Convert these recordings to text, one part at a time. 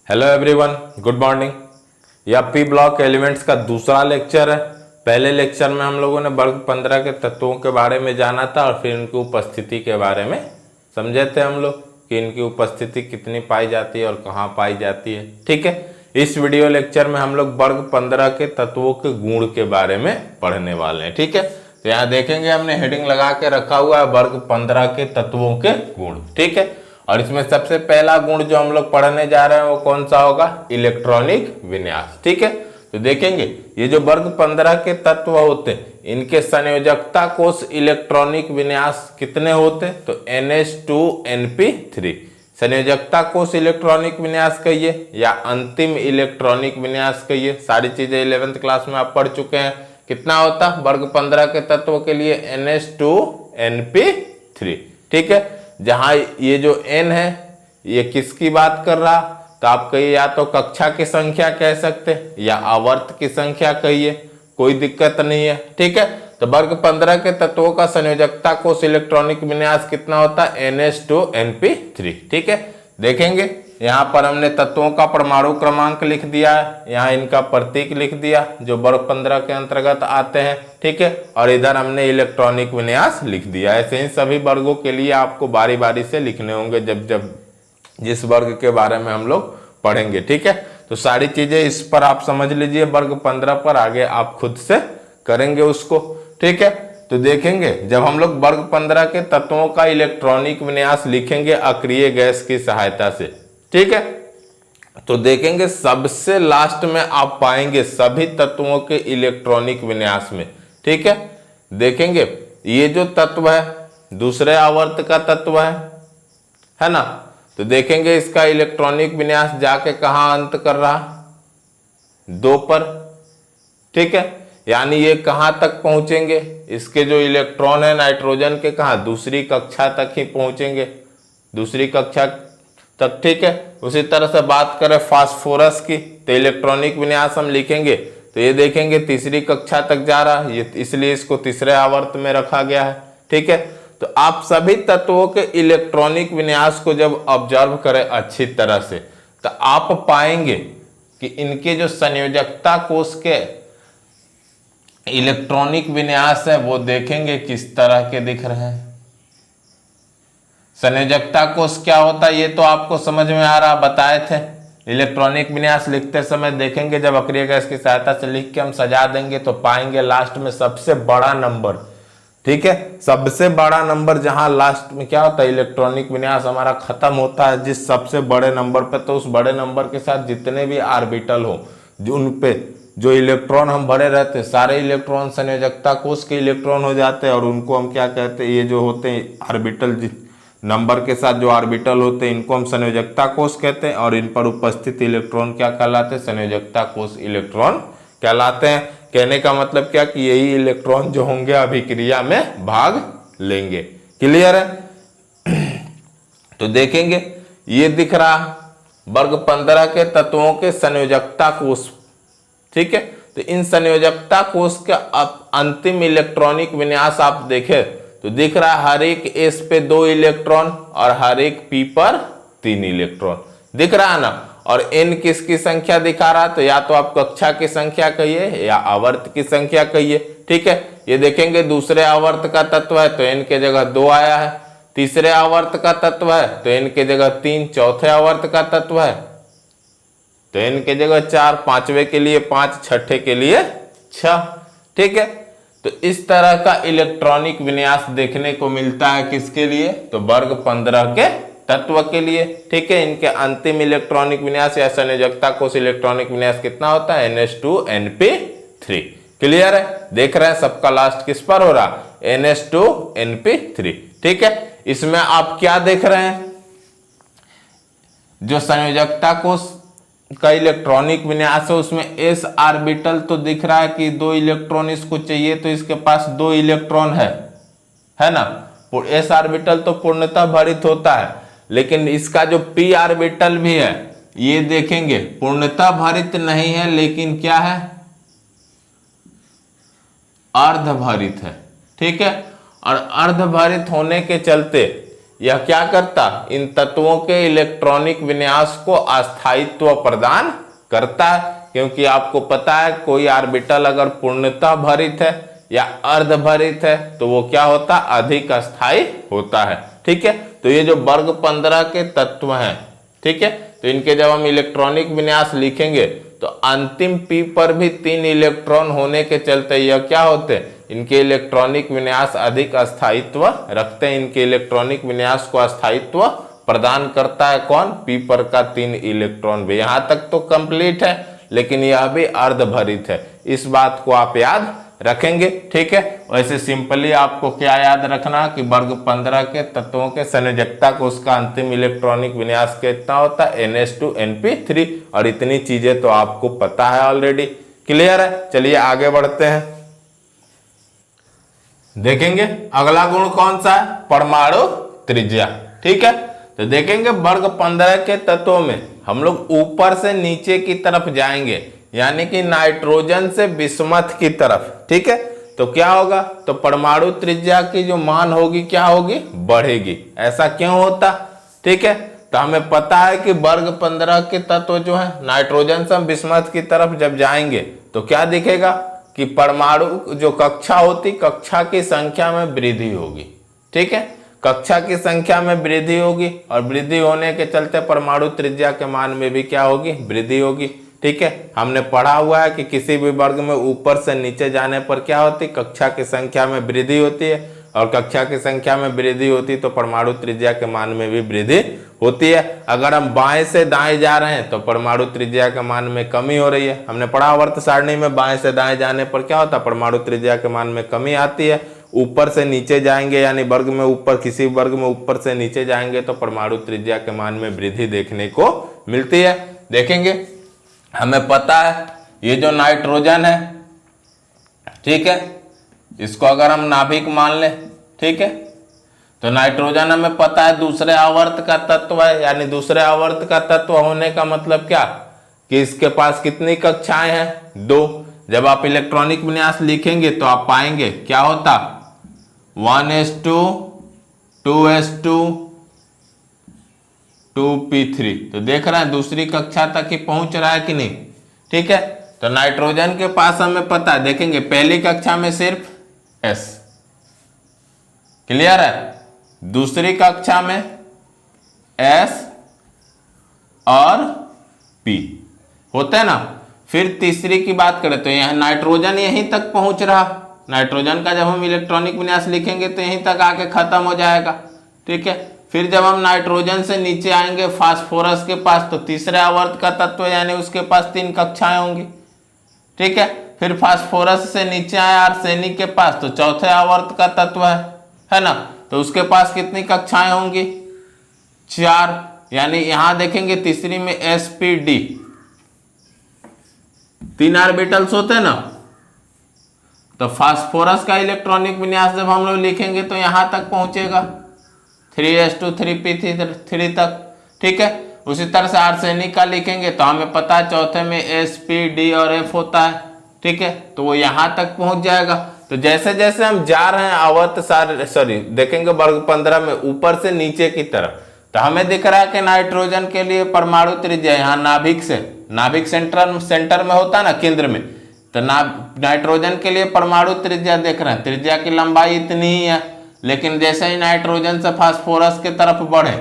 Hello everyone, good morning. यह P block elements का दूसरा लेक्चर है। पहले लेक्चर में हम लोगों ने वर्ग 15 के तत्वों के बारे में जाना था और फिर इनकी उपस्थिति के बारे में समझे थे हम लोग कि इनकी उपस्थिति कितनी पाई जाती है और कहाँ पाई जाती है। ठीक है, इस वीडियो लेक्चर में हम लोग वर्ग 15 के तत्वों के गुण के बारे में पढ़ने वाले हैं। ठीक है, तो यहाँ देखेंगे हमने हेडिंग लगा के रखा हुआ है वर्ग 15 के तत्वों के गुण। ठीक है, और इसमें सबसे पहला गुण जो हम लोग पढ़ने जा रहे हैं वो कौन सा होगा? इलेक्ट्रॉनिक विन्यास। ठीक है, तो देखेंगे ये जो वर्ग 15 के तत्व होते हैं इनके संयोजकता कोष इलेक्ट्रॉनिक विन्यास कितने होते हैं? तो NH2NP3 संयोजकता कोष इलेक्ट्रॉनिक विन्यास कहिए या अंतिम इलेक्ट्रॉनिक विन्यास कहिए। सारी चीजें 11th क्लास में आप पढ़ चुके हैं। कितना होता वर्ग 15 के तत्व के लिए? NH2NP3। ठीक है, जहां ये जो n है ये किसकी बात कर रहा? तो आप कहिए या तो कक्षा की संख्या कह सकते या आवर्त की संख्या कहिए, कोई दिक्कत नहीं है। ठीक है, तो वर्ग 15 के तत्वों का संयोजकता कोष इलेक्ट्रॉनिक विन्यास कितना होता है? NH2NP3। ठीक है, देखेंगे यहाँ पर हमने तत्वों का परमाणु क्रमांक लिख दिया है, यहाँ इनका प्रतीक लिख दिया जो वर्ग 15 के अंतर्गत आते हैं। ठीक है, और इधर हमने इलेक्ट्रॉनिक विन्यास लिख दिया। ऐसे ही सभी वर्गों के लिए आपको बारी बारी से लिखने होंगे जब जिस वर्ग के बारे में हम लोग पढ़ेंगे। ठीक है, तो सारी चीजें इस पर आप समझ लीजिए, वर्ग 15 पर आगे आप खुद से करेंगे उसको। ठीक है, तो देखेंगे जब हम लोग वर्ग 15 के तत्वों का इलेक्ट्रॉनिक विन्यास लिखेंगे अक्रिय गैस की सहायता से, ठीक है, तो देखेंगे सबसे लास्ट में आप पाएंगे सभी तत्वों के इलेक्ट्रॉनिक विन्यास में। ठीक है, देखेंगे ये जो तत्व है दूसरे आवर्त का तत्व है ना, तो देखेंगे इसका इलेक्ट्रॉनिक विन्यास जाके कहां अंत कर रहा? 2 पर। ठीक है, यानी ये कहां तक पहुंचेंगे? इसके जो इलेक्ट्रॉन है नाइट्रोजन के कहां? दूसरी कक्षा तक ही पहुंचेंगे, दूसरी कक्षा तक। ठीक है, उसी तरह से बात करें फास्फोरस की तो इलेक्ट्रॉनिक विन्यास हम लिखेंगे तो ये देखेंगे तीसरी कक्षा तक जा रहा है, ये इसलिए इसको तीसरे आवर्त में रखा गया है। ठीक है, तो आप सभी तत्वों के इलेक्ट्रॉनिक विन्यास को जब ऑब्जर्व करें अच्छी तरह से तो आप पाएंगे कि इनके जो संयोजकता कोष के इलेक्ट्रॉनिक विन्यास है वो देखेंगे किस तरह के दिख रहे हैं। संयोजकता कोष क्या होता है ये तो आपको समझ में आ रहा, बताए थे। इलेक्ट्रॉनिक विन्यास लिखते समय देखेंगे जब अक्रिय गैस की सहायता से लिख के हम सजा देंगे तो पाएंगे लास्ट में सबसे बड़ा नंबर। ठीक है, सबसे बड़ा नंबर जहां लास्ट में क्या होता है इलेक्ट्रॉनिक विन्यास हमारा खत्म होता है जिस सबसे बड़े नंबर पे, तो उस बड़े नंबर के साथ जितने भी ऑर्बिटल हो जो उन पे जो इलेक्ट्रॉन हम भरे रहते हैं सारे इलेक्ट्रॉन संयोजकता कोष के इलेक्ट्रॉन हो जाते हैं और उनको हम क्या कहते हैं? ये जो होते हैं ऑर्बिटल नंबर के साथ जो ऑर्बिटल होते हैं इनको हम संयोजकता कोष कहते हैं और इन पर उपस्थित इलेक्ट्रॉन क्या कहलाते हैं? संयोजकता कोष इलेक्ट्रॉन कहलाते हैं। कहने का मतलब क्या कि यही इलेक्ट्रॉन जो होंगे अभिक्रिया में भाग लेंगे। क्लियर है? तो देखेंगे ये दिख रहा वर्ग 15 के तत्वों के संयोजकता कोष। ठीक है, तो इन संयोजकता कोष का अंतिम इलेक्ट्रॉनिक विन्यास आप देखें तो दिख रहा है हर एक S पे 2 इलेक्ट्रॉन और हर एक P पर 3 इलेक्ट्रॉन दिख रहा है ना। और N किसकी संख्या दिखा रहा? तो या तो आप कक्षा की संख्या कहिए या आवर्त की संख्या कहिए। ठीक है, ये देखेंगे दूसरे आवर्त का तत्व है तो N के जगह 2 आया है, तीसरे आवर्त का तत्व है तो N के जगह 3, चौथे आवर्त का तत्व है तो N के जगह 4, पांचवे के लिए 5, छठे के लिए 6। ठीक है, तो इस तरह का इलेक्ट्रॉनिक विन्यास देखने को मिलता है किसके लिए? तो वर्ग 15 के तत्व के लिए। ठीक है, इनके अंतिम इलेक्ट्रॉनिक विन्यास या संयोजकता कोष इलेक्ट्रॉनिक विन्यास कितना होता है? NH2NP3। क्लियर है? देख रहे हैं सबका लास्ट किस पर हो रहा? NH2NP3। ठीक है, इसमें आप क्या देख रहे हैं? जो संयोजकता कोष का इलेक्ट्रॉनिक विन्यास है उसमें s ऑर्बिटल तो दिख रहा है कि 2 इलेक्ट्रॉन इसको चाहिए तो इसके पास 2 इलेक्ट्रॉन है ना। s ऑर्बिटल तो पूर्णतः भरित होता है, लेकिन इसका जो p ऑर्बिटल भी है ये देखेंगे पूर्णतः भरित नहीं है, लेकिन क्या है? अर्धभरित है। ठीक है, और अर्धभरित होने के चलते यह क्या करता, इन तत्वों के इलेक्ट्रॉनिक विन्यास को अस्थायित्व प्रदान करता है। क्योंकि आपको पता है कोई ऑर्बिटल अगर पूर्णतः भरित है या अर्ध भरित है तो वो क्या होता, अधिक अस्थायी होता है। ठीक है, तो ये जो वर्ग 15 के तत्व हैं, ठीक है, तो इनके जब हम इलेक्ट्रॉनिक विन्यास लिखेंगे तो अंतिम p पर भी 3 इलेक्ट्रॉन होने के चलते यह क्या होते हैं, इनके इलेक्ट्रॉनिक विन्यास अधिक अस्थायित्व रखते हैं। इनके इलेक्ट्रॉनिक विन्यास को अस्थायित्व प्रदान करता है कौन, p पर का 3 इलेक्ट्रॉन भी। यहां तक तो कंप्लीट है, लेकिन यह भी अर्धभरित है, इस बात को आप याद रखेंगे। ठीक है, वैसे सिंपली आपको क्या याद रखना कि वर्ग 15 के तत्वों के संयोजकता को उसका अंतिम इलेक्ट्रॉनिक विन्यास कितना होता है, NH2NP3, और इतनी चीजें तो आपको पता है ऑलरेडी। क्लियर है, चलिए आगे बढ़ते हैं, देखेंगे अगला गुण कौन सा है, परमाणु त्रिज्या। ठीक है, तो देखेंगे वर्ग 15 के तत्वों में हम लोग ऊपर से नीचे की तरफ जाएंगे, यानी कि नाइट्रोजन से बिस्मथ की तरफ। ठीक है, तो क्या होगा, तो परमाणु त्रिज्या की जो मान होगी क्या होगी, बढ़ेगी। ऐसा क्यों होता, ठीक है, तो हमें पता है कि वर्ग 15 के तत्व जो है नाइट्रोजन से हम बिस्मथ की तरफ जब जाएंगे तो क्या दिखेगा कि परमाणु जो कक्षा होती, कक्षा की संख्या में वृद्धि होगी। ठीक है, कक्षा की संख्या में वृद्धि होगी, और वृद्धि होने के चलते परमाणु त्रिज्या के मान में भी क्या होगी, वृद्धि होगी। ठीक है, हमने पढ़ा हुआ है कि किसी भी वर्ग में ऊपर से नीचे जाने पर क्या होती, कक्षा की संख्या में वृद्धि होती है, और कक्षा की संख्या में वृद्धि होती तो परमाणु त्रिज्या के मान में भी वृद्धि होती है। अगर हम बाएं से दाएं जा रहे हैं तो परमाणु त्रिज्या के मान में कमी हो रही है। हमने पढ़ा वर्त सारणी में बाएं से दाएं जाने पर क्या होता है, परमाणु त्रिज्या के मान में कमी आती है। ऊपर से नीचे जाएंगे, यानी वर्ग में ऊपर, किसी वर्ग में ऊपर से नीचे जाएंगे तो परमाणु त्रिज्या के मान में वृद्धि देखने को मिलती है। देखेंगे, हमें पता है ये जो नाइट्रोजन है, ठीक है, इसको अगर हम नाभिक मान लें, ठीक है, तो नाइट्रोजन हमें पता है दूसरे आवर्त का तत्व है, यानी दूसरे आवर्त का तत्व होने का मतलब क्या कि इसके पास कितनी कक्षाएं हैं, 2। जब आप इलेक्ट्रॉनिक विन्यास लिखेंगे तो आप पाएंगे क्या होता, 1s2 2s2 2p3। तो देख रहे हैं दूसरी कक्षा तक ही पहुंच रहा है कि नहीं। ठीक है, तो नाइट्रोजन के पास हमें पता है, देखेंगे पहली कक्षा में सिर्फ s, क्लियर है, दूसरी कक्षा में s और p होते हैं ना। फिर तीसरी की बात करें तो यह नाइट्रोजन यहीं तक पहुंच रहा, नाइट्रोजन का जब हम इलेक्ट्रॉनिक विन्यास लिखेंगे तो यहीं तक आके खत्म हो जाएगा। ठीक है, फिर जब हम नाइट्रोजन से नीचे आएंगे फास्फोरस के पास तो तीसरे आवर्त का तत्व, यानी उसके पास 3 कक्षाएं होंगी। ठीक है, फिर फास्फोरस से नीचे आए आर्सेनिक के पास तो चौथे आवर्त का तत्व है ना, तो उसके पास कितनी कक्षाएं होंगी, 4। यानी यहां देखेंगे तीसरी में sp_d, 3 ऑर्बिटल्स होते हैं ना, तो फास्फोरस का इलेक्ट्रॉनिक विन्यास जब हम लोग लिखेंगे तो यहां तक पहुंचेगा 3s2 3p3 तक। ठीक है, उसी तरह से आर्सेनिक का लिखेंगे तो हमें पता है चौथे में sp_d और f होता है। ठीक है, तो वो यहां तक पहुंच जाएगा। तो जैसे जैसे हम जा रहे हैं आवर्त देखेंगे वर्ग 15 में ऊपर से नीचे की तरफ, तो हमें दिख रहा है कि नाइट्रोजन के लिए परमाणु त्रिज्या यहाँ नाभिक सेंटर में होता है ना, केंद्र में, तो नाइट्रोजन के लिए परमाणु त्रिज्या देख रहे हैं, त्रिज्या की लंबाई इतनी ही है। लेकिन जैसे ही नाइट्रोजन से फास्फोरस की तरफ बढ़े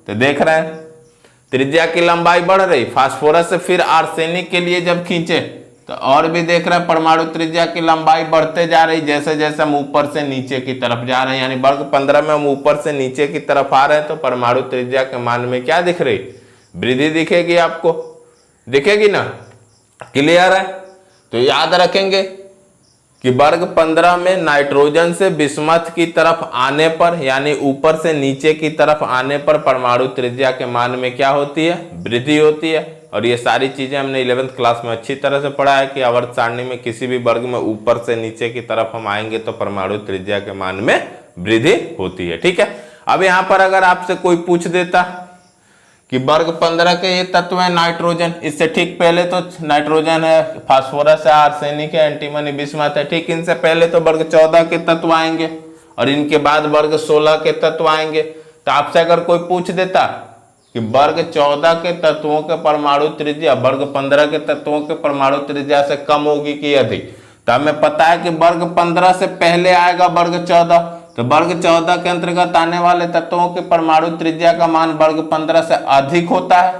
तो देख रहे हैं त्रिज्या की लंबाई बढ़ रही, फास्फोरस से फिर आर्सेनिक के लिए जब खींचे तो और भी देख रहे हैं परमाणु त्रिज्या की लंबाई बढ़ते जा रही, जैसे जैसे हम ऊपर से नीचे की तरफ जा रहे हैं। यानी वर्ग 15 में हम ऊपर से नीचे की तरफ आ रहे हैं तो परमाणु त्रिज्या के मान में क्या दिख रही, वृद्धि दिखेगी, आपको दिखेगी ना। क्लियर है, तो याद रखेंगे कि वर्ग 15 में नाइट्रोजन से बिस्मथ की तरफ आने पर, यानी ऊपर से नीचे की तरफ आने पर परमाणु त्रिज्या के मान में क्या होती है, वृद्धि होती है। और ये सारी चीजें हमने 11th क्लास में अच्छी तरह से पढ़ा है कि आवर्त सारणी में किसी भी वर्ग में ऊपर से नीचे की तरफ हम आएंगे तो परमाणु त्रिज्या के मान में वृद्धि होती है। ठीक है, अब यहाँ पर अगर आपसे कोई पूछ देता कि वर्ग 15 के ये तत्व है नाइट्रोजन, इससे ठीक पहले तो नाइट्रोजन है, फास्फोरस है, आर्सेनिक है, एंटीमनी बिस्मथ है। ठीक, इनसे पहले तो वर्ग 14 के तत्व आएंगे और इनके बाद वर्ग 16 के तत्व आएंगे। तो आपसे अगर कोई पूछ देता कि वर्ग 14 के तत्वों के परमाणु त्रिज्या वर्ग 15 के तत्वों के परमाणु त्रिज्या से कम होगी कि अधिक, तो हमें पता है कि वर्ग 15 से पहले आएगा वर्ग 14, तो वर्ग 14 के अंतर्गत आने वाले तत्वों के परमाणु त्रिज्या का मान वर्ग 15 से अधिक होता है।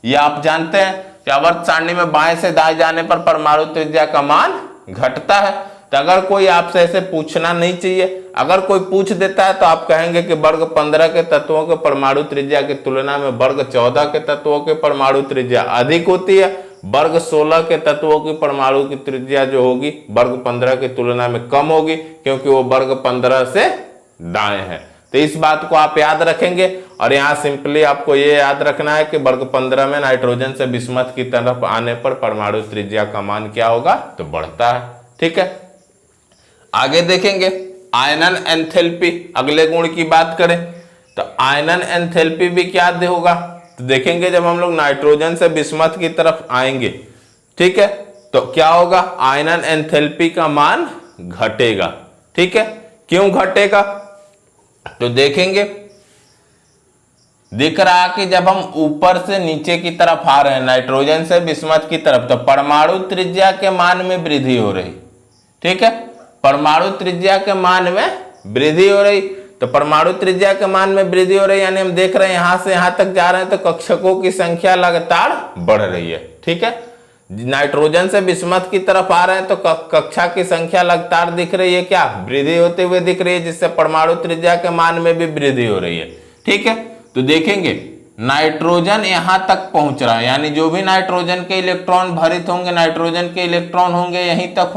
यह आप जानते हैं कि आवर्त सारणी में बाएं से दाएं जाने पर परमाणु त्रिज्या का मान घटता है। तो अगर कोई आपसे ऐसे पूछना नहीं चाहिए, अगर कोई पूछ देता है तो आप कहेंगे कि वर्ग 15 के तत्वों के परमाणु त्रिज्या की तुलना में वर्ग 14 के तत्वों के परमाणु त्रिज्या अधिक होती है, वर्ग 16 के तत्वों की परमाणु की त्रिज्या जो होगी वर्ग 15 की तुलना में कम होगी, क्योंकि वो वर्ग 15 से दाएं है। तो इस बात को आप याद रखेंगे और यहाँ सिंपली आपको ये याद रखना है कि वर्ग 15 में नाइट्रोजन से बिस्मथ की तरफ आने पर परमाणु त्रिज्या का मान क्या होगा, तो बढ़ता है। ठीक है, आगे देखेंगे आयनन एंथैल्पी। अगले गुण की बात करें तो आयनन एंथैल्पी भी क्या होगा, तो देखेंगे जब हम लोग नाइट्रोजन से बिस्मथ की तरफ आएंगे, ठीक है, तो क्या होगा, आयनन एंथैल्पी का मान घटेगा। ठीक है, क्यों घटेगा, तो देखेंगे दिख रहा कि जब हम ऊपर से नीचे की तरफ आ रहे हैं नाइट्रोजन से बिस्मथ की तरफ, तो परमाणु त्रिज्या के मान में वृद्धि हो रही। ठीक है, परमाणु त्रिज्या के मान में वृद्धि हो रही, तो परमाणु त्रिज्या के मान में वृद्धि हो रही यानी हम देख रहे हैं यहां से यहां तक जा रहे हैं तो कक्षकों की संख्या लगातार बढ़ रही है। ठीक है, नाइट्रोजन से बिस्मथ की तरफ आ रहे हैं तो कक्षा की संख्या लगातार दिख रही है, क्या वृद्धि होते हुए दिख रही है, जिससे परमाणु त्रिज्या के मान में भी वृद्धि हो रही है। ठीक है, तो देखेंगे नाइट्रोजन यहां तक पहुंच रहा है, यानी जो भी नाइट्रोजन के इलेक्ट्रॉन भरित होंगे, नाइट्रोजन के इलेक्ट्रॉन होंगे यहीं तक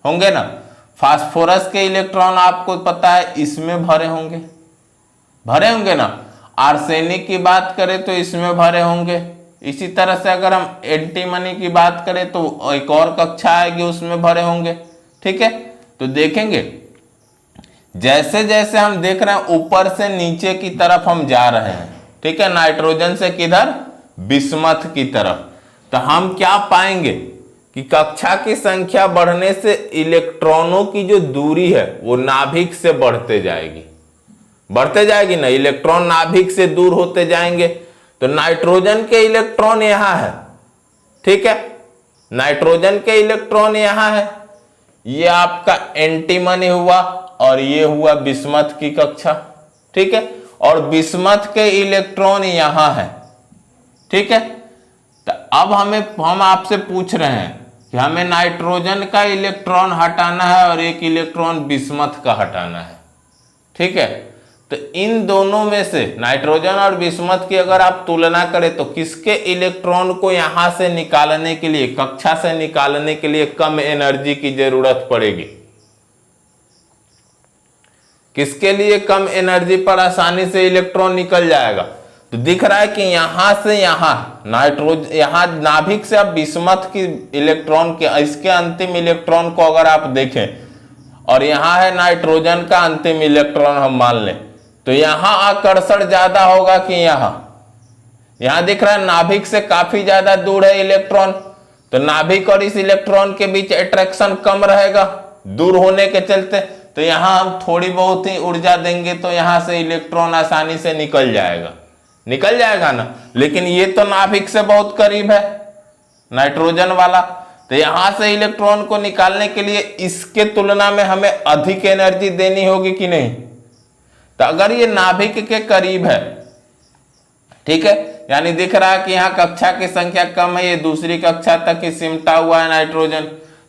होंगे ना। फास्फोरस के इलेक्ट्रॉन आपको पता है इसमें भरे होंगे ना। आर्सेनिक की बात करें तो इसमें भरे होंगे। इसी तरह से अगर हम एंटीमनी की बात करें तो एक और कक्षा आएगी उसमें भरे होंगे। ठीक है, तो देखेंगे जैसे जैसे हम देख रहे हैं ऊपर से नीचे की तरफ हम जा रहे हैं, ठीक है, नाइट्रोजन से किधर, बिस्मथ की तरफ, तो हम क्या पाएंगे कि कक्षा की संख्या बढ़ने से इलेक्ट्रॉनों की जो दूरी है वो नाभिक से बढ़ते जाएगी ना, इलेक्ट्रॉन नाभिक से दूर होते जाएंगे। तो नाइट्रोजन के इलेक्ट्रॉन यहां है, ठीक है, नाइट्रोजन के इलेक्ट्रॉन यहां है, ये आपका एंटीमनी हुआ और ये हुआ बिस्मथ की कक्षा। ठीक है, और बिस्मथ के इलेक्ट्रॉन यहां है। ठीक है, तो अब हम आपसे पूछ रहे हैं कि हमें नाइट्रोजन का इलेक्ट्रॉन हटाना है और एक इलेक्ट्रॉन बिस्मथ का हटाना है। ठीक है, तो इन दोनों में से नाइट्रोजन और बिस्मथ की अगर आप तुलना करें तो किसके इलेक्ट्रॉन को यहां से निकालने के लिए, कक्षा से निकालने के लिए कम एनर्जी की जरूरत पड़ेगी, किसके लिए कम एनर्जी पर आसानी से इलेक्ट्रॉन निकल जाएगा। तो दिख रहा है कि यहां से यहां नाइट्रोजन, यहां नाभिक से अब बिस्मथ की इलेक्ट्रॉन के इसके अंतिम इलेक्ट्रॉन को अगर आप देखें और यहां है नाइट्रोजन का अंतिम इलेक्ट्रॉन हम मान लें, तो यहां आकर्षण ज्यादा होगा कि यहां दिख रहा है नाभिक से काफी ज्यादा दूर है इलेक्ट्रॉन, तो नाभिक और इस इलेक्ट्रॉन के बीच अट्रैक्शन कम रहेगा दूर होने के चलते, तो यहां हम थोड़ी बहुत ही ऊर्जा देंगे तो यहां से इलेक्ट्रॉन आसानी से निकल जाएगा ना। लेकिन ये तो नाभिक से बहुत करीब है नाइट्रोजन वाला, तो यहां से इलेक्ट्रॉन को निकालने के लिए इसके तुलना में हमें अधिक एनर्जी देनी होगी कि नहीं। तो अगर ये नाभिक के करीब है, ठीक है, यानी दिख रहा है कि यहां कक्षा की संख्या कम है, ये दूसरी कक्षा तक ही सिमटा हुआ है नाइट्रोजन,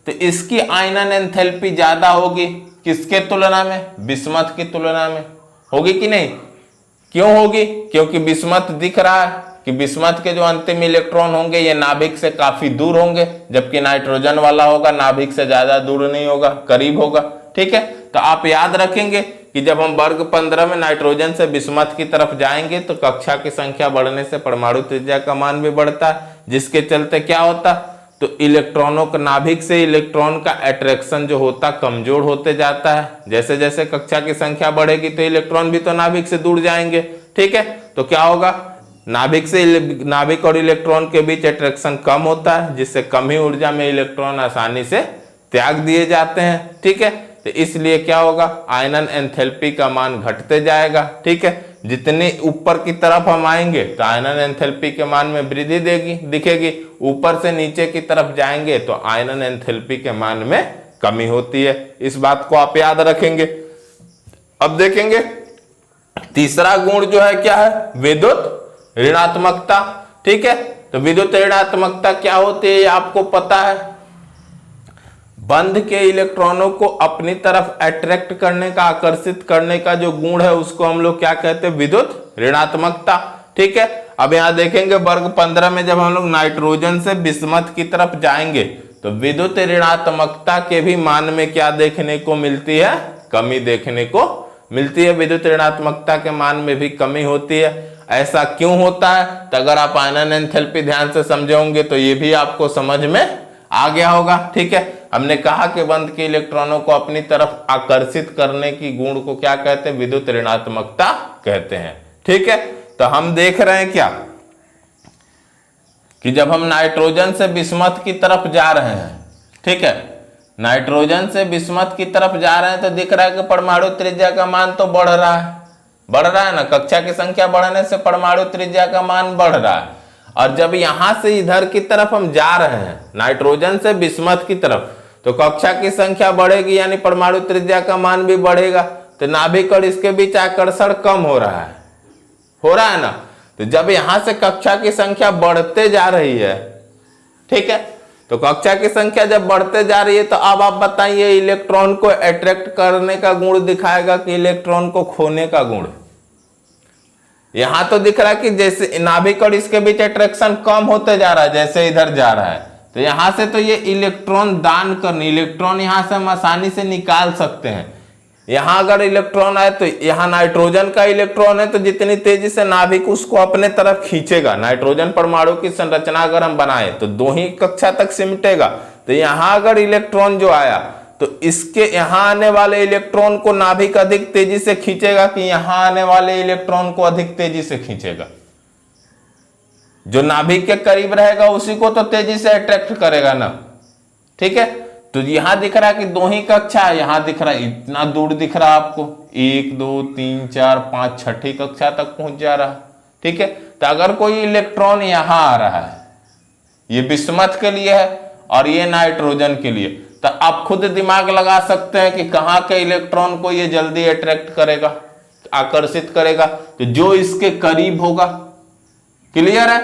तो इसकी आयनन एंथैल्पी ज्यादा होगी किसके तुलना में, बिस्मथ की तुलना में होगी कि नहीं। क्यों होगी, क्योंकि बिस्मथ दिख रहा है कि बिस्मथ के जो अंतिम इलेक्ट्रॉन होंगे ये नाभिक से काफी दूर होंगे, जबकि नाइट्रोजन वाला होगा नाभिक से ज्यादा दूर नहीं होगा, करीब होगा। ठीक है, तो आप याद रखेंगे कि जब हम वर्ग 15 में नाइट्रोजन से बिस्मथ की तरफ जाएंगे तो कक्षा की संख्या बढ़ने से परमाणु त्रिज्या का मान भी बढ़ता है, जिसके चलते क्या होता, तो इलेक्ट्रॉनों का नाभिक से इलेक्ट्रॉन का अट्रैक्शन जो होता कमजोर होते जाता है। जैसे जैसे कक्षा की संख्या बढ़ेगी तो इलेक्ट्रॉन भी तो नाभिक से दूर जाएंगे। ठीक है, तो क्या होगा, नाभिक और इलेक्ट्रॉन के बीच अट्रैक्शन कम होता है, जिससे कम ही ऊर्जा में इलेक्ट्रॉन आसानी से त्याग दिए जाते हैं। ठीक है, तो इसलिए क्या होगा, आयनन एंथैल्पी का मान घटते जाएगा। ठीक है, जितने ऊपर की तरफ हम आएंगे तो आयनन एंथैल्पी के मान में वृद्धि दिखेगी, ऊपर से नीचे की तरफ जाएंगे तो आयनन एंथैल्पी के मान में कमी होती है। इस बात को आप याद रखेंगे। अब देखेंगे तीसरा गुण जो है क्या है, विद्युत ऋणात्मकता। ठीक है, तो विद्युत ऋणात्मकता क्या होती है आपको पता है। बंध के इलेक्ट्रॉनों को अपनी तरफ अट्रैक्ट करने का, आकर्षित करने का जो गुण है उसको हम लोग क्या कहते हैं, विद्युत ऋणात्मकता। ठीक है, अब यहां देखेंगे वर्ग 15 में जब हम लोग नाइट्रोजन से बिस्मथ की तरफ जाएंगे तो विद्युत ऋणात्मकता के भी मान में क्या देखने को मिलती है, कमी देखने को मिलती है। विद्युत ऋणात्मकता के मान में भी कमी होती है। ऐसा क्यों होता है, तो अगर आप आयनन एंथैल्पी ध्यान से समझोगे तो ये भी आपको समझ में आ गया होगा। ठीक है, हमने कहा कि बंध के इलेक्ट्रॉनों को अपनी तरफ आकर्षित करने की गुण को क्या कहते हैं, विद्युत ऋणात्मकता कहते हैं। ठीक है, तो हम देख रहे हैं क्या कि जब हम नाइट्रोजन से बिस्मथ की तरफ जा रहे हैं, ठीक है, नाइट्रोजन से बिस्मथ की तरफ जा रहे हैं तो दिख रहा है कि परमाणु त्रिज्या का मान तो बढ़ रहा है ना, कक्षा की संख्या बढ़ने से परमाणु त्रिज्या का मान बढ़ रहा है। और जब यहां से इधर की तरफ हम जा रहे हैं नाइट्रोजन से बिस्मथ की तरफ तो कक्षा की संख्या बढ़ेगी यानी परमाणु त्रिज्या का मान भी बढ़ेगा। तो नाभिक और इसके बीच आकर्षण कम हो रहा है ना। तो जब यहां से कक्षा की संख्या बढ़ते जा रही है, ठीक है, तो कक्षा की संख्या जब बढ़ते जा रही है तो अब आप बताइए इलेक्ट्रॉन को अट्रैक्ट करने का गुण दिखाएगा कि इलेक्ट्रॉन को खोने का गुण। यहां तो दिख रहा है कि जैसे नाभिक और इसके बीच अट्रैक्शन कम होते जा रहा है जैसे इधर जा रहा है, तो यहां से तो ये इलेक्ट्रॉन दान करने, इलेक्ट्रॉन यहां से हम आसानी से निकाल सकते हैं। यहां अगर इलेक्ट्रॉन आए तो यहां नाइट्रोजन का इलेक्ट्रॉन है तो जितनी तेजी से नाभिक उसको अपने तरफ खींचेगा। नाइट्रोजन परमाणु की संरचना अगर हम बनाए तो 2 ही कक्षा तक सिमटेगा। तो यहां अगर इलेक्ट्रॉन जो आया तो इसके यहां आने वाले इलेक्ट्रॉन को नाभिक अधिक तेजी से खींचेगा कि यहां आने वाले इलेक्ट्रॉन को अधिक तेजी से खींचेगा। जो नाभिक के करीब रहेगा उसी को तो तेजी से अट्रैक्ट करेगा ना। ठीक है, तो यहां दिख रहा है कि 2 ही कक्षा है, यहां दिख रहा है इतना दूर दिख रहा है आपको, 1 2 3 4 5 छठी कक्षा तक पहुंच जा रहा है। ठीक है, तो अगर कोई इलेक्ट्रॉन यहां आ रहा है, ये बिस्मथ के लिए है और ये नाइट्रोजन के लिए, तो आप खुद दिमाग लगा सकते हैं कि कहां के इलेक्ट्रॉन को ये जल्दी अट्रैक्ट करेगा, आकर्षित करेगा, तो जो इसके करीब होगा। क्लियर है,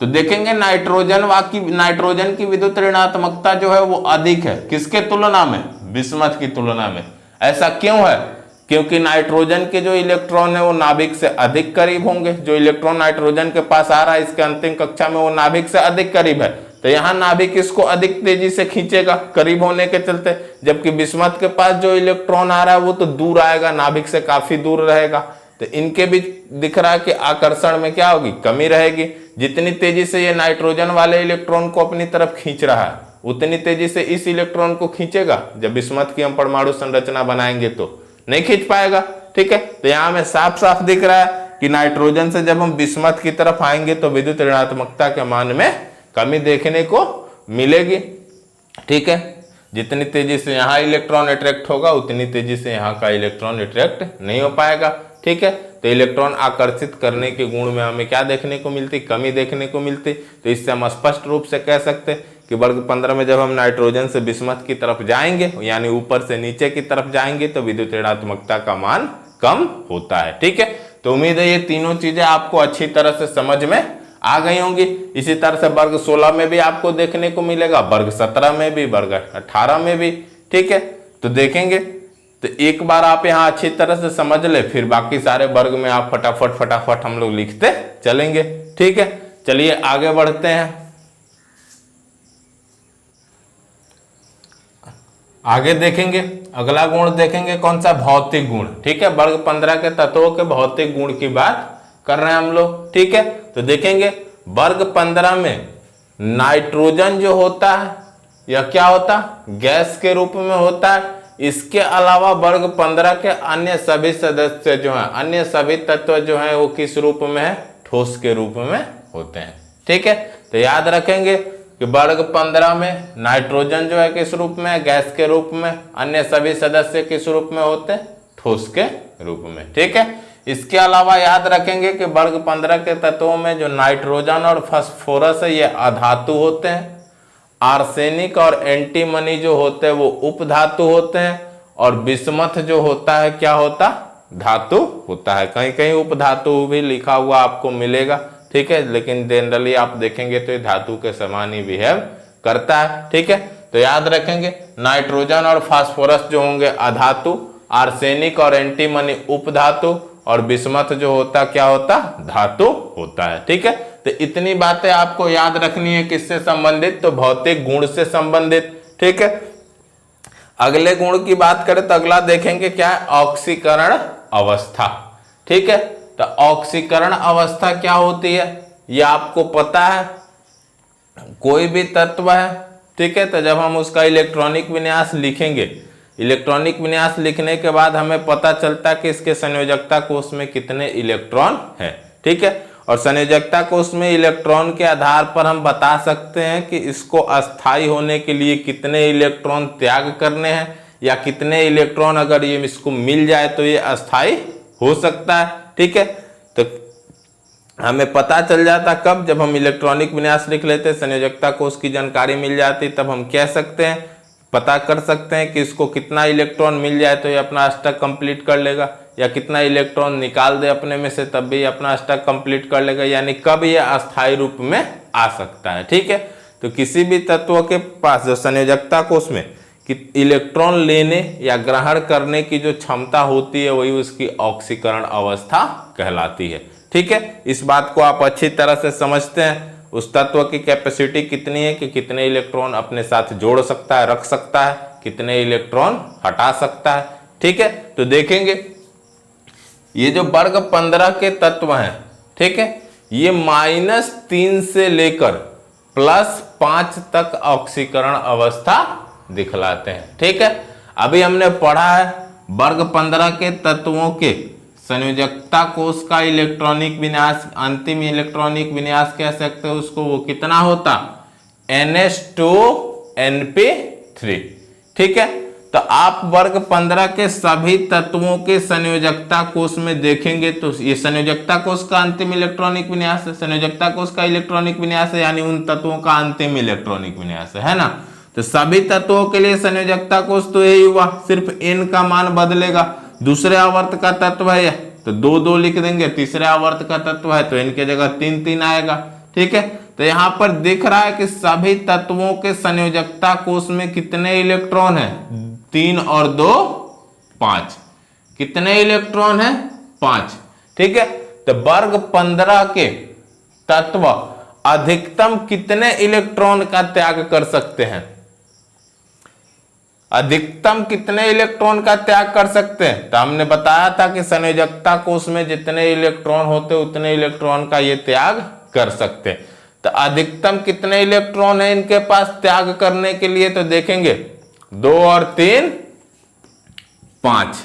तो देखेंगे नाइट्रोजन की विद्युत ऋणात्मकता जो है वो अधिक है, किसके तुलना में, बिस्मथ की तुलना में। ऐसा क्यों है, क्योंकि नाइट्रोजन के जो इलेक्ट्रॉन है वो नाभिक से अधिक करीब होंगे। जो इलेक्ट्रॉन नाइट्रोजन के पास आ रहा है इसके अंतिम कक्षा में वो नाभिक से अधिक करीब है, तो यहां नाभिक इसको अधिक तेजी से खींचेगा करीब होने के चलते। जबकि बिस्मथ के पास जो इलेक्ट्रॉन आ रहा है वो तो दूर आएगा, नाभिक से काफी दूर रहेगा। तो इनके बीच दिख रहा है कि आकर्षण में क्या होगी, कमी रहेगी। जितनी तेजी से ये नाइट्रोजन वाले इलेक्ट्रॉन को अपनी तरफ खींच रहा है उतनी तेजी से इस इलेक्ट्रॉन को खींचेगा। जब बिस्मथ की हम परमाणु संरचना बनाएंगे तो नहीं खींच पाएगा। ठीक है, तो यहां में साफ साफ दिख रहा है कि नाइट्रोजन से जब हम बिस्मथ की तरफ आएंगे तो विद्युत ऋणात्मकता के मान में कमी देखने को मिलेगी। ठीक है, जितनी तेजी से यहाँ इलेक्ट्रॉन अट्रैक्ट होगा उतनी तेजी से यहाँ का इलेक्ट्रॉन अट्रैक्ट नहीं हो पाएगा। ठीक है, तो इलेक्ट्रॉन आकर्षित करने के गुण में हमें क्या देखने को मिलती, कमी देखने को मिलती। तो इससे हम स्पष्ट रूप से कह सकते हैं कि वर्ग 15 में जब हम नाइट्रोजन से बिस्मथ की तरफ जाएंगे यानी ऊपर से नीचे की तरफ जाएंगे तो विद्युत ऋणात्मकता का मान कम होता है। ठीक है, तो उम्मीद है ये तीनों चीजें आपको अच्छी तरह से समझ में आ गई होंगी। इसी तरह से वर्ग 16 में भी आपको देखने को मिलेगा, वर्ग 17 में भी, वर्ग 18 में भी। ठीक है, तो देखेंगे, तो एक बार आप यहाँ अच्छी तरह से समझ ले, फिर बाकी सारे वर्ग में आप फटाफट हम लोग लिखते चलेंगे। ठीक है, चलिए आगे बढ़ते हैं। आगे देखेंगे, अगला गुण देखेंगे कौन सा, भौतिक गुण। ठीक है, वर्ग 15 के तत्वों के भौतिक गुण की बात कर रहे हैं हम लोग। ठीक है, तो देखेंगे वर्ग 15 में नाइट्रोजन जो होता है यह क्या होता है, गैस के रूप में होता है। इसके अलावा वर्ग 15 के अन्य सभी सदस्य जो हैं, अन्य सभी तत्व जो हैं वो किस रूप में है, ठोस के रूप में होते हैं। ठीक है, तो याद रखेंगे कि वर्ग 15 में नाइट्रोजन जो है किस रूप में है, गैस के रूप में, अन्य सभी सदस्य किस रूप में होते हैं, ठोस के रूप में। ठीक है, इसके अलावा याद रखेंगे कि वर्ग 15 के तत्वों में जो नाइट्रोजन और फास्फोरस है ये अधातु होते हैं, आर्सेनिक और एंटीमनी जो होते हैं वो उपधातु होते हैं, और बिस्मथ जो होता है क्या होता, धातु होता है। कहीं कहीं उपधातु भी लिखा हुआ आपको मिलेगा, ठीक है, लेकिन जनरली आप देखेंगे तो ये धातु के समान ही बिहेव करता है, ठीक है। तो याद रखेंगे नाइट्रोजन और फास्फोरस जो होंगे अधातु, आर्सेनिक और एंटीमनी उपधातु, और बिस्मथ जो होता क्या होता, धातु होता है, ठीक है। तो इतनी बातें आपको याद रखनी है, किससे संबंधित, तो भौतिक गुण से संबंधित, ठीक है। अगले गुण की बात करें तो अगला देखेंगे क्या है, ऑक्सीकरण अवस्था, ठीक है। तो ऑक्सीकरण अवस्था क्या होती है ये आपको पता है, कोई भी तत्व है, ठीक है, तो जब हम उसका इलेक्ट्रॉनिक विन्यास लिखेंगे, इलेक्ट्रॉनिक विन्यास लिखने के बाद हमें पता चलता है कि इसके संयोजकता कोष में कितने इलेक्ट्रॉन हैं, ठीक है। और संयोजकता कोष में इलेक्ट्रॉन के आधार पर हम बता सकते हैं कि इसको अस्थायी होने के लिए कितने इलेक्ट्रॉन त्याग करने हैं, या कितने इलेक्ट्रॉन अगर ये इसको मिल जाए तो ये अस्थायी हो सकता है, ठीक है। तो हमें पता चल जाता कब, जब हम इलेक्ट्रॉनिक विन्यास लिख लेते, संयोजकता कोष की जानकारी मिल जाती, तब हम कह सकते हैं, पता कर सकते हैं कि इसको कितना इलेक्ट्रॉन मिल जाए तो ये अपना अष्टक कंप्लीट कर लेगा, या कितना इलेक्ट्रॉन निकाल दे अपने में से तब भी अपना अष्टक कंप्लीट कर लेगा, यानी कब ये अस्थायी रूप में आ सकता है, ठीक है। तो किसी भी तत्व के पास जो संयोजकता कोष में कि इलेक्ट्रॉन लेने या ग्रहण करने की जो क्षमता होती है वही उसकी ऑक्सीकरण अवस्था कहलाती है, ठीक है। इस बात को आप अच्छी तरह से समझते हैं, उस तत्व की कैपेसिटी कितनी है कि कितने इलेक्ट्रॉन अपने साथ जोड़ सकता है, रख सकता है, कितने इलेक्ट्रॉन हटा सकता है, ठीक है। तो देखेंगे ये जो वर्ग 15 के तत्व हैं, ठीक है, ये -3 से लेकर +5 तक ऑक्सीकरण अवस्था दिखलाते हैं, ठीक है। अभी हमने पढ़ा है वर्ग 15 के तत्वों के संयोजकता कोष का इलेक्ट्रॉनिक विन्यास, अंतिम इलेक्ट्रॉनिक विन्यास कह सकते हो उसको, वो कितना होता, NH2Np3, ठीक है। तो आप वर्ग 15 के सभी तत्वों के संयोजकता कोष में देखेंगे तो ये संयोजकता कोष का अंतिम इलेक्ट्रॉनिक विन्यास है, संयोजकता कोष का इलेक्ट्रॉनिक विन्यास है, यानी उन तत्वों का अंतिम इलेक्ट्रॉनिक विन्यास है ना। तो सभी तत्वों के लिए संयोजकता कोष तो यही हुआ, सिर्फ n का मान बदलेगा। दूसरे आवर्त का तत्व है तो 2 लिख देंगे, तीसरे आवर्त का तत्व है तो n के जगह 3 आएगा, ठीक है। तो यहाँ पर दिख रहा है कि सभी तत्वों के संयोजकता कोष में कितने इलेक्ट्रॉन है, 3 और 2 5, कितने इलेक्ट्रॉन है, 5, ठीक है। तो वर्ग 15 के तत्व अधिकतम कितने इलेक्ट्रॉन का त्याग कर सकते हैं, अधिकतम कितने इलेक्ट्रॉन का त्याग कर सकते हैं, तो हमने बताया था कि संयोजकता कोष में जितने इलेक्ट्रॉन होते उतने इलेक्ट्रॉन का ये त्याग कर सकते हैं। तो अधिकतम कितने इलेक्ट्रॉन है इनके पास त्याग करने के लिए, तो देखेंगे 2 और 3 5,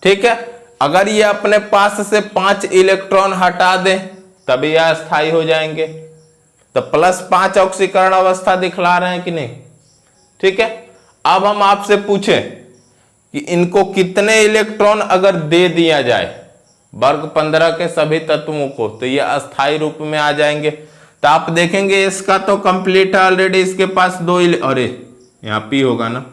ठीक है। अगर ये अपने पास से 5 इलेक्ट्रॉन हटा दें तभी यह अस्थायी हो जाएंगे, तो +5 ऑक्सीकरण अवस्था दिखला रहे हैं कि नहीं, ठीक है। अब हम आपसे पूछें कि इनको कितने इलेक्ट्रॉन अगर दे दिया जाए वर्ग 15 के सभी तत्वों को तो ये अस्थायी रूप में आ जाएंगे। तो आप देखेंगे इसका तो कंप्लीट है ऑलरेडी, इसके पास 2 अरे यहां पी होगा ना,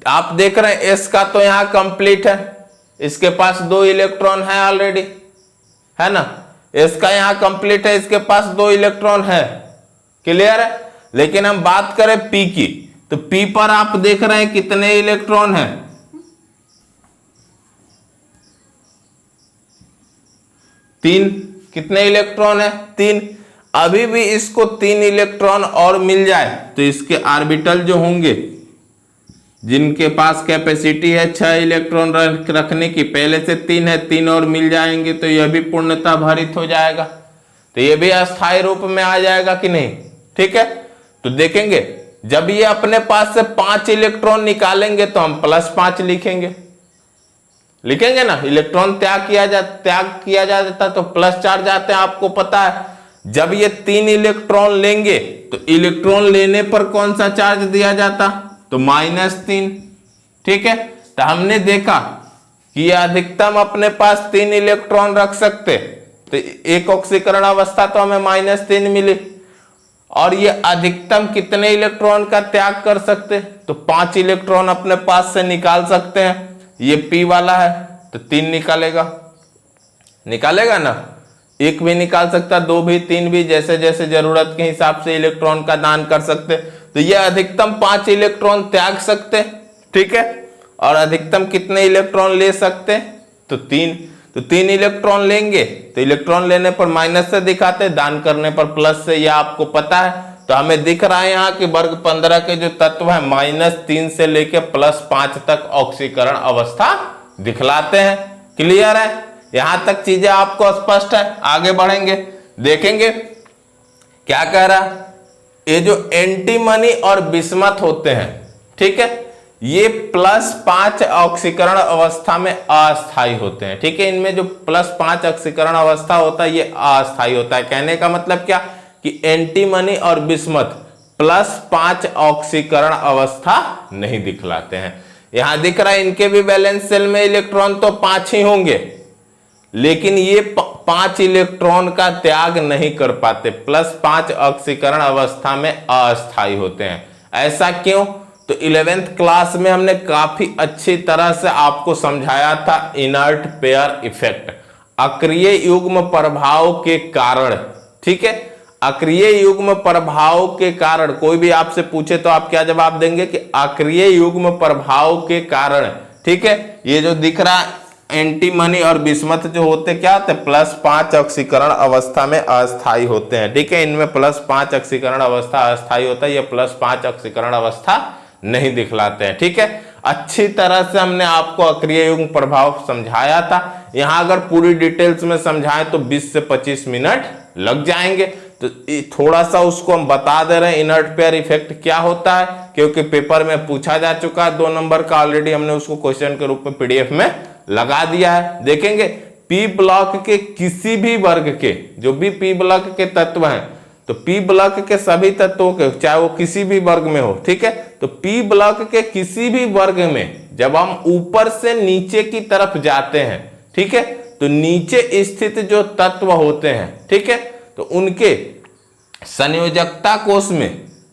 आप देख रहे हैं एस का तो यहां कंप्लीट है, इसके पास 2 इलेक्ट्रॉन है ऑलरेडी, है ना। एस का यहां कंप्लीट है, इसके पास 2 इलेक्ट्रॉन है, क्लियर है। लेकिन हम बात करें पी की, तो पी पर आप देख रहे हैं कितने इलेक्ट्रॉन हैं, 3, कितने इलेक्ट्रॉन है, 3। अभी भी इसको 3 इलेक्ट्रॉन और मिल जाए तो इसके ऑर्बिटल जो होंगे जिनके पास कैपेसिटी है 6 इलेक्ट्रॉन रखने की, पहले से 3 है, 3 और मिल जाएंगे तो यह भी पूर्णतः भरित हो जाएगा, तो यह भी अस्थायी रूप में आ जाएगा कि नहीं, ठीक है। तो देखेंगे जब ये अपने पास से 5 इलेक्ट्रॉन निकालेंगे तो हम +5 लिखेंगे ना, इलेक्ट्रॉन त्याग किया जाता तो +4 जाते हैं, आपको पता है। जब ये 3 इलेक्ट्रॉन लेंगे तो इलेक्ट्रॉन लेने पर कौन सा चार्ज दिया जाता, तो -3, ठीक है। तो हमने देखा कि ये अधिकतम अपने पास 3 इलेक्ट्रॉन रख सकते, तो एक ऑक्सीकरण अवस्था तो हमें -3 मिली, और ये अधिकतम कितने इलेक्ट्रॉन का त्याग कर सकते, तो 5 इलेक्ट्रॉन अपने पास से निकाल सकते हैं। ये P वाला है तो 3 निकालेगा ना, 1 भी निकाल सकता, 2 भी, 3 भी, जैसे जैसे जरूरत के हिसाब से इलेक्ट्रॉन का दान कर सकते। तो ये अधिकतम 5 इलेक्ट्रॉन त्याग सकते, ठीक है, और अधिकतम कितने इलेक्ट्रॉन ले सकते, तो 3। तो 3 इलेक्ट्रॉन लेंगे, तो इलेक्ट्रॉन लेने पर माइनस से दिखाते, दान करने पर प्लस से, यह आपको पता है। तो हमें दिख रहा है यहाँ कि वर्ग 15 के जो तत्व है -3 से लेके +5 तक ऑक्सीकरण अवस्था दिखलाते हैं। क्लियर है, यहां तक चीजें आपको स्पष्ट है। आगे बढ़ेंगे, देखेंगे क्या कह रहा। ये जो एंटीमनी और बिस्मथ होते हैं, ठीक है, ये +5 ऑक्सीकरण अवस्था में अस्थायी होते हैं, ठीक है। इनमें जो +5 ऑक्सीकरण अवस्था होता है ये अस्थायी होता है। कहने का मतलब क्या कि एंटीमनी और बिस्मथ +5 ऑक्सीकरण अवस्था नहीं दिखलाते हैं। यहां दिख रहा है इनके भी वैलेंस शेल में इलेक्ट्रॉन तो 5 ही होंगे, लेकिन ये 5 इलेक्ट्रॉन का त्याग नहीं कर पाते, +5 ऑक्सीकरण अवस्था में अस्थायी होते हैं। ऐसा क्यों, तो 11th क्लास में हमने काफी अच्छी तरह से आपको समझाया था इनर्ट पेयर इफेक्ट, अक्रिय युग्म प्रभाव के कारण, ठीक है। अक्रिय युग्म प्रभाव के कारण कोई भी आपसे पूछे तो आप क्या जवाब देंगे कि अक्रिय युग्म प्रभाव के कारण, ठीक है। ये जो दिख रहा एंटीमनी और बिस्मथ जो होते क्या होते, +5 ऑक्सीकरण अवस्था में अस्थायी होते हैं, ठीक है। इनमें +5 ऑक्सीकरण अवस्था अस्थायी होता है, ये +5 ऑक्सीकरण अवस्था नहीं दिखलाते हैं, ठीक है। अच्छी तरह से हमने आपको अक्रिय युग्म प्रभाव समझाया था। यहां अगर पूरी डिटेल्स में समझाएं तो 20 से 25 मिनट लग जाएंगे, तो थोड़ा सा उसको हम बता दे रहे हैं इनर्ट पेयर इफेक्ट क्या होता है, क्योंकि पेपर में पूछा जा चुका है 2 नंबर का, ऑलरेडी हमने उसको क्वेश्चन के रूप में PDF में लगा दिया है। देखेंगे P ब्लॉक के किसी भी वर्ग के, जो भी P ब्लॉक के तत्व हैं, तो P ब्लॉक के सभी तत्वों के, चाहे वो किसी भी वर्ग में हो, ठीक है, तो P ब्लॉक के किसी भी वर्ग में जब हम ऊपर से नीचे की तरफ जाते हैं, ठीक है, तो नीचे स्थित जो तत्व होते हैं, ठीक है, तो उनके संयोजकता कोष में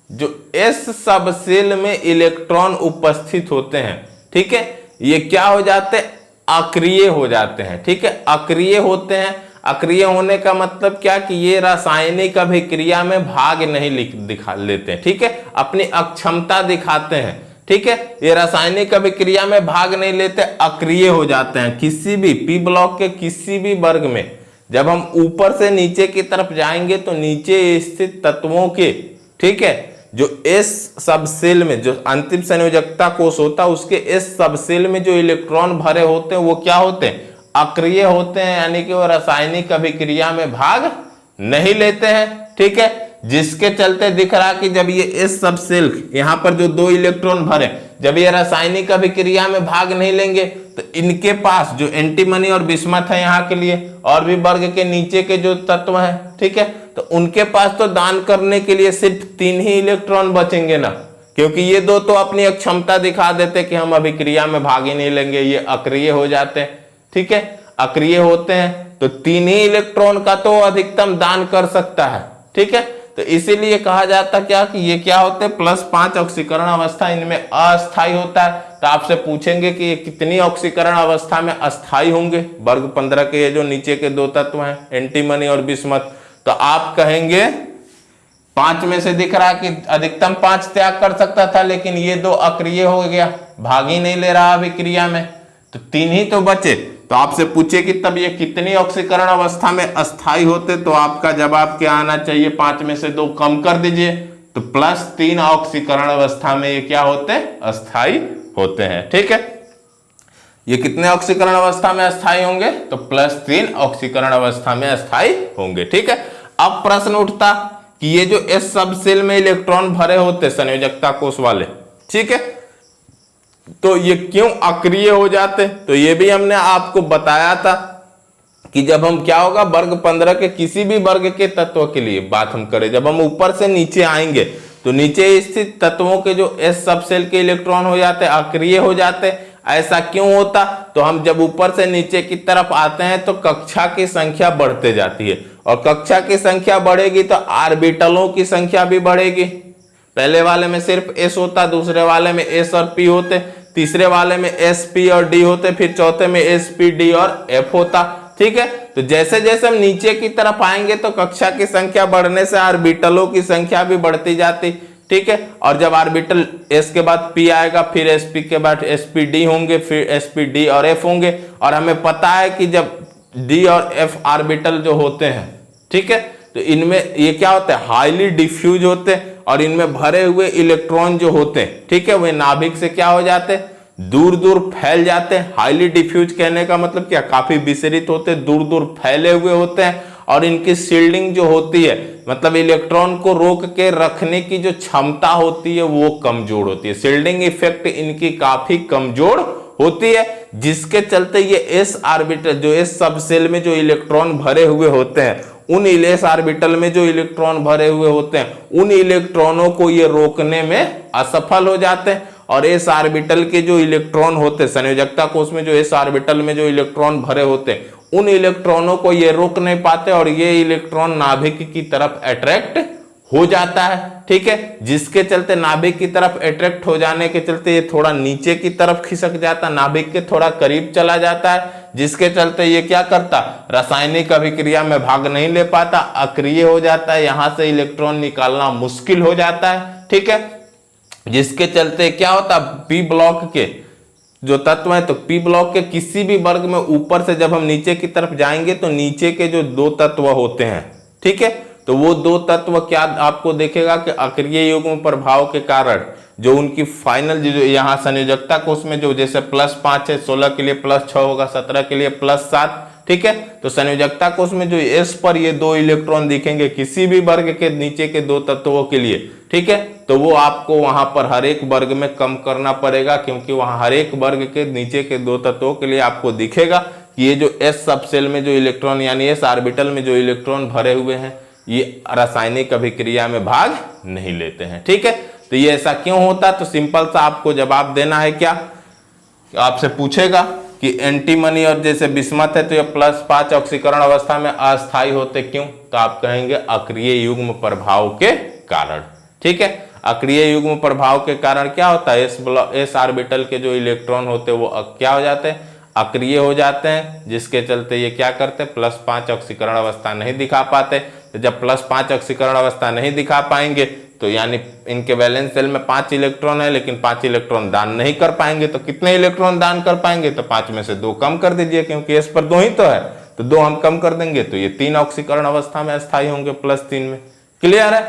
जो S सबसेल में इलेक्ट्रॉन उपस्थित होते हैं, ठीक है, ये क्या हो जाते हैं, अक्रिय हो जाते हैं, ठीक है, अक्रिय होते हैं। अक्रिय होने का मतलब क्या कि ये रासायनिक अभिक्रिया में भाग नहीं दिखा लेते हैं, ठीक है, अपनी अक्षमता दिखाते हैं, ठीक है, ये रासायनिक अभिक्रिया में भाग नहीं लेते, अक्रिय हो जाते हैं। किसी भी P ब्लॉक के किसी भी वर्ग में जब हम ऊपर से नीचे की तरफ जाएंगे तो नीचे स्थित तत्वों के, ठीक है, जो S सबसेल में जो अंतिम संयोजकता कोष होता है उसके S सबसेल में जो इलेक्ट्रॉन भरे होते हैं वो क्या होते हैं, अक्रिय होते हैं, यानी कि वो रासायनिक अभिक्रिया में भाग नहीं लेते हैं, ठीक है। जिसके चलते दिख रहा कि जब ये S सबसेल यहां पर जो 2 इलेक्ट्रॉन भरे, जब ये रासायनिक अभिक्रिया में भाग नहीं लेंगे तो इनके पास जो एंटीमनी और बिस्मथ है यहाँ के लिए, और भी वर्ग के नीचे के जो तत्व हैं, ठीक है, तो उनके पास तो दान करने के लिए सिर्फ 3 ही इलेक्ट्रॉन बचेंगे ना, क्योंकि ये 2 तो अपनी अक्षमता दिखा देते कि हम अभिक्रिया में भाग ही नहीं लेंगे, ये अक्रिय हो जाते हैं, ठीक है, अक्रिय होते हैं, तो 3 ही इलेक्ट्रॉन का तो अधिकतम दान कर सकता है, ठीक है। तो इसीलिए कहा जाता क्या कि ये क्या होते हैं, +5 ऑक्सीकरण अवस्था इनमें अस्थायी होता है। तो आपसे पूछेंगे कि ये कितनी ऑक्सीकरण अवस्था में अस्थायी होंगे, वर्ग 15 के ये जो नीचे के 2 तत्व हैं एंटीमनी और बिस्मथ, तो आप कहेंगे 5 में से दिख रहा कि अधिकतम 5 त्याग कर सकता था, लेकिन ये 2 अक्रिय हो गया, भाग ही नहीं ले रहा अभिक्रिया में, तो 3 ही तो बचे। तो आपसे पूछे कि तब ये कितनी ऑक्सीकरण अवस्था में अस्थायी होते, तो आपका जवाब क्या आना चाहिए, 5 में से 2 कम कर दीजिए, तो +3 ऑक्सीकरण अवस्था में ये क्या होते हैं, अस्थायी होते हैं, ठीक है। ये कितने ऑक्सीकरण अवस्था में अस्थायी होंगे, तो +3 ऑक्सीकरण अवस्था में अस्थायी होंगे, ठीक है। अब प्रश्न उठता कि ये जो S सबसेल में इलेक्ट्रॉन भरे होते संयोजकता कोष वाले, ठीक है, तो ये क्यों अक्रिय हो जाते, तो ये भी हमने आपको बताया था कि जब हम क्या होगा, वर्ग 15 के किसी भी वर्ग के तत्व के लिए बात हम करें, जब हम ऊपर से नीचे आएंगे तो नीचे स्थित तत्वों के जो S सबसेल के इलेक्ट्रॉन हो जाते हैं, अक्रिय हो जाते हैं। ऐसा क्यों होता? तो हम जब ऊपर से नीचे की तरफ आते हैं तो कक्षा की संख्या बढ़ते जाती है, और कक्षा की संख्या बढ़ेगी तो ऑर्बिटलों की संख्या भी बढ़ेगी। पहले वाले में सिर्फ s होता, दूसरे वाले में s और p होते, तीसरे वाले में s p और d होते, फिर चौथे में s p d और f होता। ठीक है, तो जैसे जैसे हम नीचे की तरफ आएंगे तो कक्षा की संख्या बढ़ने से ऑर्बिटलों की संख्या भी बढ़ती जाती। ठीक है, और जब ऑर्बिटल s के बाद p आएगा, फिर sp के बाद sp d होंगे, फिर sp d और f होंगे। और हमें पता है कि जब d और f ऑर्बिटल जो होते हैं, ठीक है, तो इनमें ये क्या होते हैं, हाईली डिफ्यूज होते हैं, और इनमें भरे हुए इलेक्ट्रॉन जो होते हैं, ठीक है, वे नाभिक से क्या हो जाते हैं, दूर दूर फैल जाते हैं। हाईली डिफ्यूज कहने का मतलब क्या, काफी विसरित होते, दूर दूर फैले हुए होते हैं, और इनकी शील्डिंग जो होती है, मतलब इलेक्ट्रॉन को रोक के रखने की जो क्षमता होती है वो कमजोर होती है। शील्डिंग इफेक्ट इनकी काफी कमजोर होती है, जिसके चलते ये एस ऑर्बिटल, जो एस सबसेल में जो इलेक्ट्रॉन भरे हुए होते हैं, उन एस ऑर्बिटल में जो इलेक्ट्रॉन भरे हुए होते हैं, उन इलेक्ट्रॉनों को ये रोकने में असफल हो जाते हैं। और एस ऑर्बिटल के जो इलेक्ट्रॉन होते हैं, संयोजकता कोष में जो एस ऑर्बिटल में जो इलेक्ट्रॉन भरे होते हैं, उन इलेक्ट्रॉनों को ये रोक नहीं पाते, और ये इलेक्ट्रॉन नाभिक की तरफ अट्रैक्ट हो जाता है। ठीक है, जिसके चलते नाभिक की तरफ अट्रैक्ट हो जाने के चलते ये थोड़ा नीचे की तरफ खिसक जाता, नाभिक के थोड़ा करीब चला जाता है, जिसके चलते ये क्या करता, रासायनिक अभिक्रिया में भाग नहीं ले पाता, अक्रिय हो जाता है, यहां से इलेक्ट्रॉन निकालना मुश्किल हो जाता है। ठीक है, जिसके चलते क्या होता, पी ब्लॉक के जो तत्व है, तो पी ब्लॉक के किसी भी वर्ग में ऊपर से जब हम नीचे की तरफ जाएंगे तो नीचे के जो दो तत्व होते हैं, ठीक है, तो वो दो तत्व क्या आपको देखेगा कि अक्रिय युग्म प्रभाव के कारण जो उनकी फाइनल जो यहाँ संयोजकता कोष में जो जैसे +5 है, 16 के लिए +6 होगा, 17 के लिए +7, ठीक है, तो संयोजकता कोष में जो s पर ये दो इलेक्ट्रॉन दिखेंगे किसी भी वर्ग के नीचे के दो तत्वों के लिए, ठीक है, तो वो आपको वहां पर हर एक वर्ग में कम करना पड़ेगा, क्योंकि वहां हर एक वर्ग के नीचे के दो तत्वों के लिए आपको दिखेगा कि ये जो s सबसेल में जो इलेक्ट्रॉन यानी s ऑर्बिटल में जो इलेक्ट्रॉन भरे हुए हैं, ये रासायनिक अभिक्रिया में भाग नहीं लेते हैं। ठीक है, तो ये ऐसा क्यों होता, तो सिंपल सा आपको जवाब देना है। क्या आपसे पूछेगा कि एंटीमनी और जैसे बिस्मथ है तो ये +5 ऑक्सीकरण अवस्था में अस्थायी होते, क्यों, तो आप कहेंगे अक्रिय युग्म प्रभाव के कारण। ठीक है, अक्रिय युग्म प्रभाव के कारण क्या होता है, एस ऑर्बिटल के जो इलेक्ट्रॉन होते हैं वो क्या हो जाते हैं, अक्रिय हो जाते हैं, जिसके चलते ये क्या करते हैं, +5 ऑक्सीकरण अवस्था नहीं दिखा पाते। तो जब +5 ऑक्सीकरण अवस्था नहीं दिखा पाएंगे तो यानी इनके वैलेंस शेल में 5 इलेक्ट्रॉन है, लेकिन 5 इलेक्ट्रॉन दान नहीं कर पाएंगे, तो कितने इलेक्ट्रॉन दान कर पाएंगे, तो 5 में से 2 कम कर दीजिए, क्योंकि एस पर 2 ही तो है, तो 2 हम कम कर देंगे तो ये 3 ऑक्सीकरण अवस्था में अस्थायी होंगे +3 में। क्लियर है,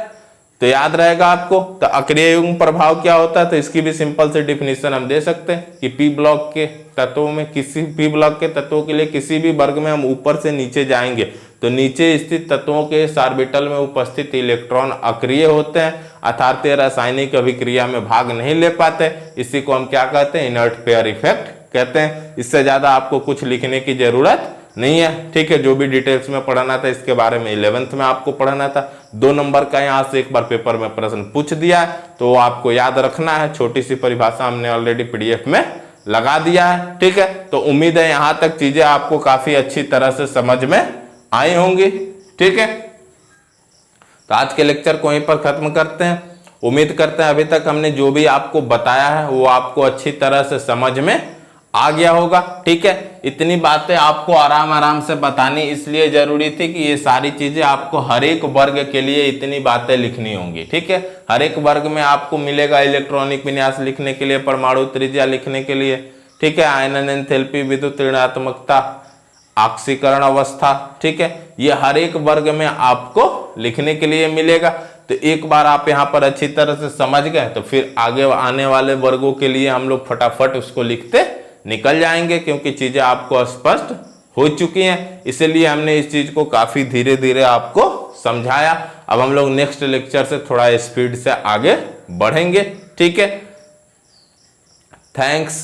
तो याद रहेगा आपको। तो अक्रिय युग्म प्रभाव क्या होता है, तो इसकी भी सिंपल से डिफिनीशन हम दे सकते हैं कि पी ब्लॉक के तत्वों में किसी पी ब्लॉक के तत्वों के लिए किसी भी वर्ग में हम ऊपर से नीचे जाएंगे तो नीचे स्थित तत्वों के इस ऑर्बिटल में उपस्थित इलेक्ट्रॉन अक्रिय होते हैं, अर्थात रासायनिक अभिक्रिया में भाग नहीं ले पाते। इसी को हम क्या कहते हैं, इनर्ट पेयर इफेक्ट कहते हैं। इससे ज्यादा आपको कुछ लिखने की जरूरत नहीं है। ठीक है, जो भी डिटेल्स में पढ़ाना था इसके बारे में 11th में आपको पढ़ाना था। 2 नंबर का यहाँ से एक बार पेपर में प्रश्न पूछ दिया है, तो आपको याद रखना है। छोटी सी परिभाषा हमने ऑलरेडी PDF में लगा दिया है। ठीक है, तो उम्मीद है यहाँ तक चीजें आपको काफी अच्छी तरह से समझ में आई होंगी। ठीक है, तो आज के लेक्चर को यहीं पर खत्म करते हैं। उम्मीद करते हैं अभी तक हमने जो भी आपको बताया है वो आपको अच्छी तरह से समझ में आ गया होगा। ठीक है, इतनी बातें आपको आराम आराम से बतानी इसलिए जरूरी थी कि ये सारी चीजें आपको हर एक वर्ग के लिए इतनी बातें लिखनी होंगी। ठीक है, हर एक वर्ग में आपको मिलेगा इलेक्ट्रॉनिक विन्यास लिखने के लिए, परमाणु त्रिज्या लिखने के लिए, ठीक है, आयनन एंथैल्पी, विद्युत ऋणात्मकता, ऑक्सीकरण अवस्था। ठीक है, ये हर एक वर्ग में आपको लिखने के लिए मिलेगा। तो एक बार आप यहाँ पर अच्छी तरह से समझ गए तो फिर आगे आने वाले वर्गों के लिए हम लोग फटाफट उसको लिखते निकल जाएंगे, क्योंकि चीजें आपको स्पष्ट हो चुकी हैं। इसलिए हमने इस चीज को काफी धीरे धीरे आपको समझाया। अब हम लोग नेक्स्ट लेक्चर से थोड़ा स्पीड से आगे बढ़ेंगे। ठीक है, थैंक्स।